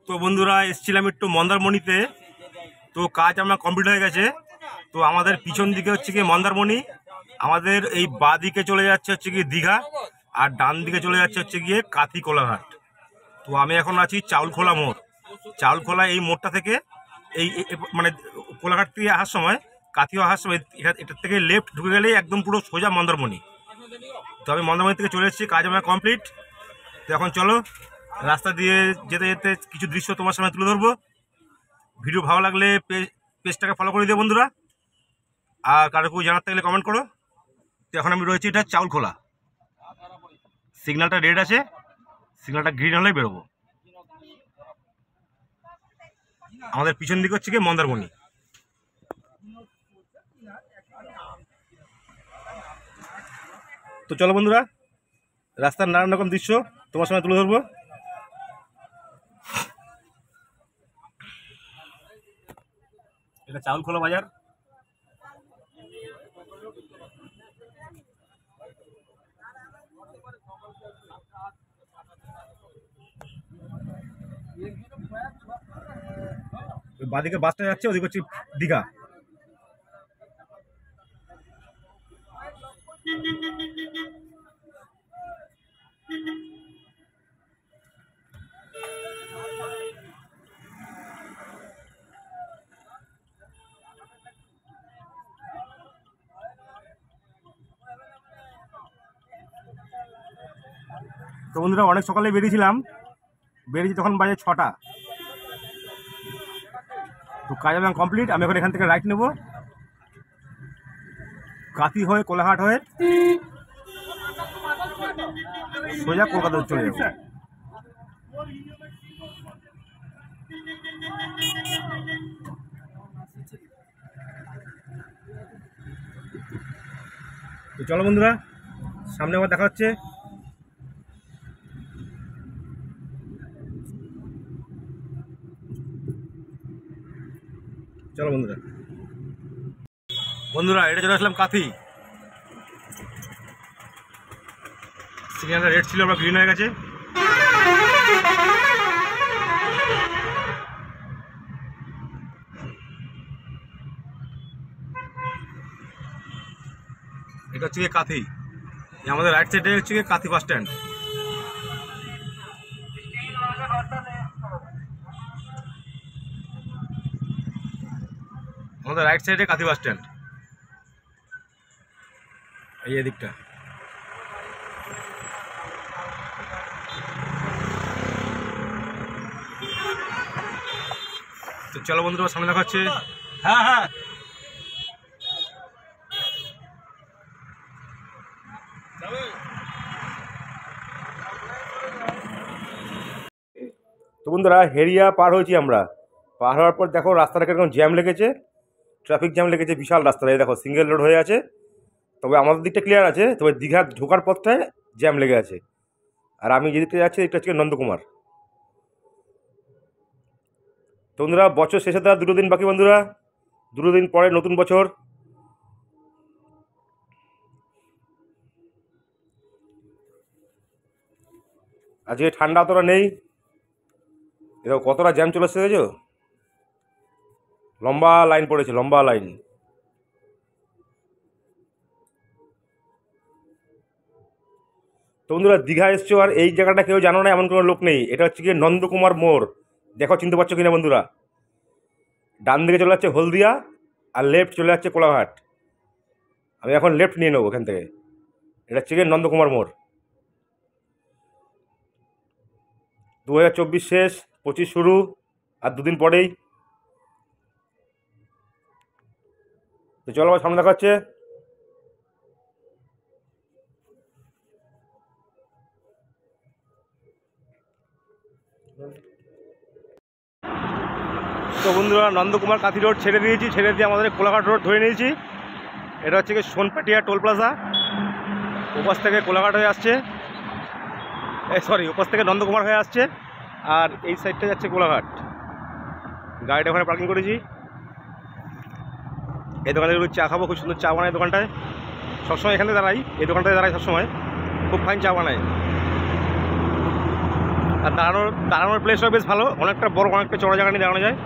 তো বন্ধুরা এসেছিলাম একটু মন্দারমণিতে। তো কাজ আমরা কমপ্লিট হয়ে গেছে। তো আমাদের পিছন দিকে হচ্ছে কি মন্দারমণি, আমাদের এই বাঁ দিকে চলে যাচ্ছে হচ্ছে কি দীঘা, আর ডান দিকে চলে যাচ্ছে হচ্ছে গিয়ে কাথি কোলাঘাট। তো আমি এখন আছি চাউলখোলা মোড়। চাউলখোলা এই মোড়টা থেকে এই মানে কোলাঘাট থেকে আসার সময়, কাথিও আসার সময় এটার থেকে লেফট ঢুকে গেলেই একদম পুরো সোজা মন্দারমণি। তো আমি মন্দারমণি থেকে চলে এসেছি, কাজ আমার কমপ্লিট। তো এখন চলো রাস্তা দিয়ে যেতে যেতে কিছু দৃশ্য তোমার সামনে তুলে ধরবো। ভিডিও ভালো লাগলে পেজটাকে ফলো করে দিও বন্ধুরা, আর কারো কেউ জানার থাকলে কমেন্ট করো। তো এখন আমি রয়েছি এটা চাউলখোলা, সিগন্যালটা রেড আছে, সিগন্যালটা গ্রিন হলেই বেরোবো। আমাদের পিছন দিকে হচ্ছে কি মন্দারমণি। তো চলো বন্ধুরা, রাস্তার নানান রকম দৃশ্য তোমার সামনে তুলে ধরবো। এটা চাউলখোলা বাজার। বাদিকে বাসটা যাচ্ছে, ওদিকে হচ্ছে দীঘা। তো বন্ধুরা অনেক সকালে বেরিয়েছিলাম, বেরিয়েছি তখন বাজে 6টা। তো কাজ আমার কমপ্লিট। আমি এখন এখান থেকে রাইট নেব, কাথি হয়ে কোলাঘাট হয়ে সোজা কলকাতা চলে যাব। তো চলো বন্ধুরা, সামনে আবার দেখা হচ্ছে। চলো বন্ধুরা, এটা চলে আসলাম কাথি। সিগন্যালটা রেড ছিল, আমরা গ্রিন হয়ে গেছে। এটা হচ্ছে গিয়ে কাথি, আমাদের রাইট সাইডে হচ্ছে গিয়ে কাথি বাস স্ট্যান্ড। আমাদের রাইট সাইডে কাথি বাস স্ট্যান্ড, এই দিকটা। তো চলো বন্ধুরা, সামনে দেখা হচ্ছে। হ্যাঁ হ্যাঁ, তো বন্ধুরা হেরিয়া পার হয়েছি আমরা। পার হওয়ার পর দেখো রাস্তাটা কিরকম জ্যাম লেগেছে, ট্রাফিক জ্যাম লেগেছে বিশাল রাস্তায়। এই দেখো সিঙ্গেল রোড হয়ে আছে, তবে আমাদের দিকটা ক্লিয়ার আছে, তবে দীঘার ঢোকার পথটায় জ্যাম লেগে আছে। আর আমি যেদিকটা যাচ্ছি এটা হচ্ছে নন্দকুমার। তো বন্ধুরা বছর শেষে তার 2 দিন বাকি বন্ধুরা, 2 দিন পরে নতুন বছর। আজকে ঠান্ডা অতটা নেই, এরকম কতটা জ্যাম চলে এসে গেছো, লম্বা লাইন পড়েছে, লম্বা লাইন। তো বন্ধুরা দীঘা এসছো আর এই জায়গাটা কেউ জানো না এমন কোনো লোক নেই। এটা হচ্ছে গিয়ে নন্দকুমার মোড়। দেখো চিনতে পারছো কিনা বন্ধুরা, ডান দিকে চলে যাচ্ছে হলদিয়া আর লেফট চলে যাচ্ছে কোলাঘাট। আমি এখন লেফট নিয়ে নেবো এখান থেকে। এটা হচ্ছে গিয়ে নন্দকুমার মোড়। 2024 শেষ, 25 শুরু, আর 2 দিন পরেই। তো চলো আবার সামনে দেখা হচ্ছে। তো বন্ধুরা নন্দকুমার কাথি রোড ছেড়ে দিয়েছি, ছেড়ে দিয়ে আমাদের কোলাঘাট রোড ধরে নিয়েছি। এটা হচ্ছে কি সোনপাটিয়া টোল প্লাজা। ওপাশ থেকে কোলাঘাট হয়ে আসছে, ওপাশ থেকে নন্দকুমার হয়ে আসছে, আর এই সাইডটা যাচ্ছে কোলাঘাট। গাড়িটা ওখানে পার্কিং করেছি। এই দোকানে চা খাবো, খুব সুন্দর চা বানায় দোকানটায়। সবসময় এখানে দাঁড়াই, এই দোকানটায় দাঁড়াই সবসময়, খুব ফাইন চা বানায়। আর দাঁড়ানোর প্লেসটাও বেশ ভালো, অনেকটা বড়, অনেকটা চড়া জায়গা নিয়ে দাঁড়ানো যায়।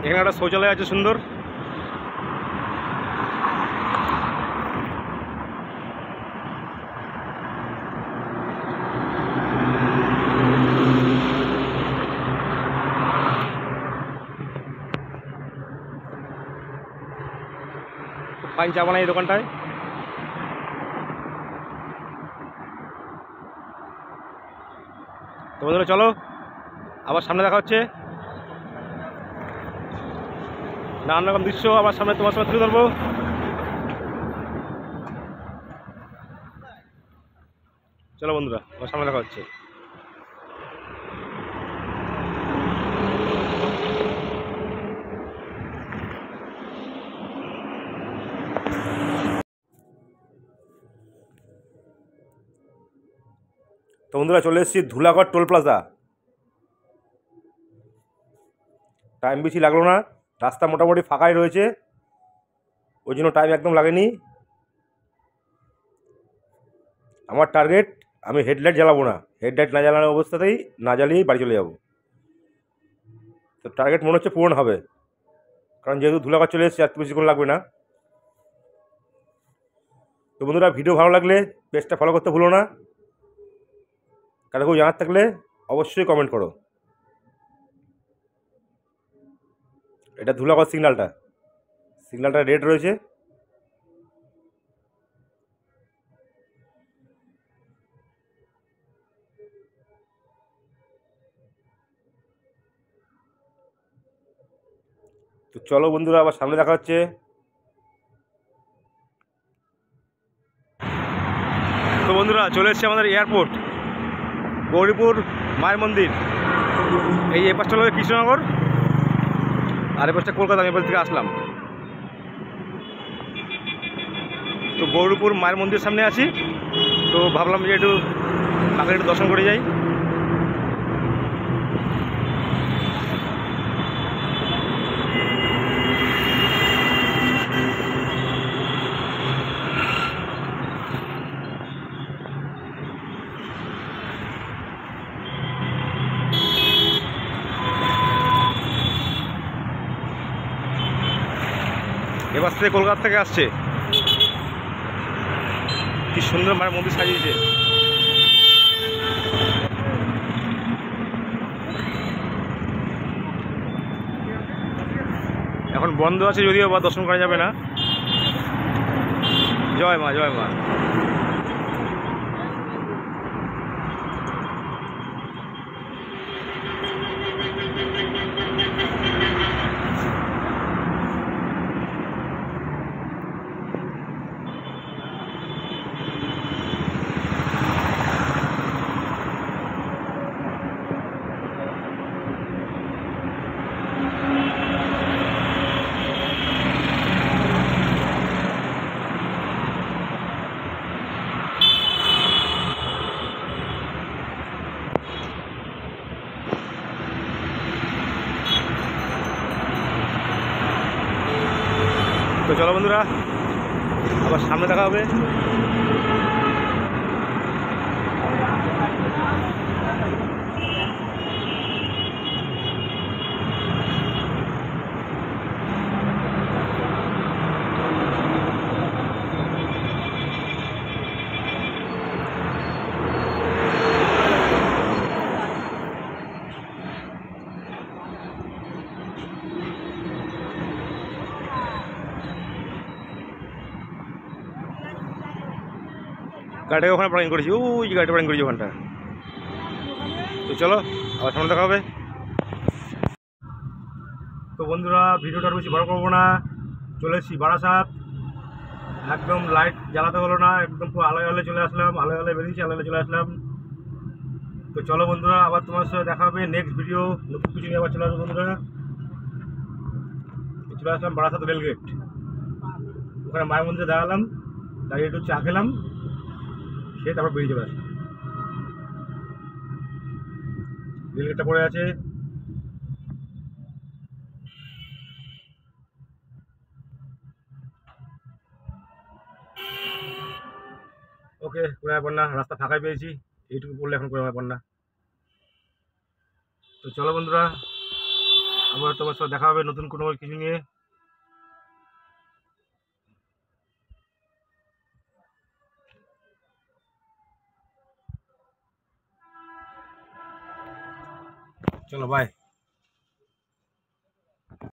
এখানে একটা শৌচালয় আছে সুন্দর। ফাইন চা বানাই এই দোকানটায়। তো বন্ধুরা চলো আবার সামনে দেখা হচ্ছে, নানান রকম দৃশ্য আবার সামনে তোমার সামনে তুলে ধরবো। চলো বন্ধুরা আবার সামনে দেখা হচ্ছে। তো বন্ধুরা চলে এসেছি ধুলাগড় টোল প্লাজা। টাইম বেশি লাগলো না, রাস্তা মোটামুটি ফাঁকাই রয়েছে, ওই জন্য টাইম একদম লাগেনি। আমার টার্গেট আমি হেডলাইট জ্বালাবো না, হেডলাইট না জ্বালানোর অবস্থাতেই না জ্বালিয়েই বাড়ি চলে যাব। তো টার্গেট মনে হচ্ছে পূরণ হবে, কারণ যেহেতু ধুলাগড় চলে এসেছি আর বেশিক্ষণ লাগবে না। তো বন্ধুরা ভিডিও ভালো লাগলে পেজটা ফলো করতে ভুলো না, কারো কেউ জানার থাকলে অবশ্যই কমেন্ট করো। এটা ধুলাগড় সিগন্যালটা রেড রয়েছে। তো চলো বন্ধুরা আবার সামনে দেখা হচ্ছে। তো বন্ধুরা চলে এসেছে আমাদের এয়ারপোর্ট, গৌরীপুর মায়ের মন্দির। এই পাশটা হলো কৃষ্ণনগর আর এই পাশটা কলকাতা। আমি এপাশ থেকে আসলাম। তো গৌরীপুর মায়ের মন্দির সামনে আছি, তো ভাবলাম যে একটু কাকে একটু দর্শন করে যাই। এবার থেকে কলকাতা থেকে আসছে, কি সুন্দর মায়ের মন্দির সাজিয়েছে। এখন বন্ধ আছে যদিও বা দর্শন করা যাবে না। জয় মা, জয় মা। তো চলো বন্ধুরা আবার সামনে দেখা হবে। গাড়িটাকে ওখানে পার্কিং করেছি, ওই গাড়িটা পার্কিং করেছি ওখানটা। তো চলো আবার সামনে দেখা হবে। তো বন্ধুরা ভিডিওটা বেশি বড় করবো না, চলে এসেছি বারাসাত। একদম লাইট জ্বালাতে হলো না, একদম পুরো আলোয় আলোয় চলে আসলাম, আলোয় আলোয় বেরিয়েছি, আলোয় চলে আসলাম। তো চলো বন্ধুরা আবার তোমার সাথে দেখা হবে নেক্সট ভিডিও, নতুন কিছু নিয়ে আবার চলে আসবো বন্ধুরা। চলে আসলাম বারাসাত রেলগেট, ওখানে মায়ের মন্দিরে দাঁড়ালাম, দাঁড়িয়ে একটু চা খেলাম, খেয়ে তারপর বেরিয়ে চলে আসলাম। রেলগেটটা পড়ে আছে। ওকে। কোনো ব্যাপার না, রাস্তা ফাঁকাই পেয়েছি, এইটুকু বললে এখন কোনো ব্যাপার না। তো চলো বন্ধুরা, আবার তোমার সাথে দেখা হবে নতুন কোনো কিছু নিয়ে। চলো বাই।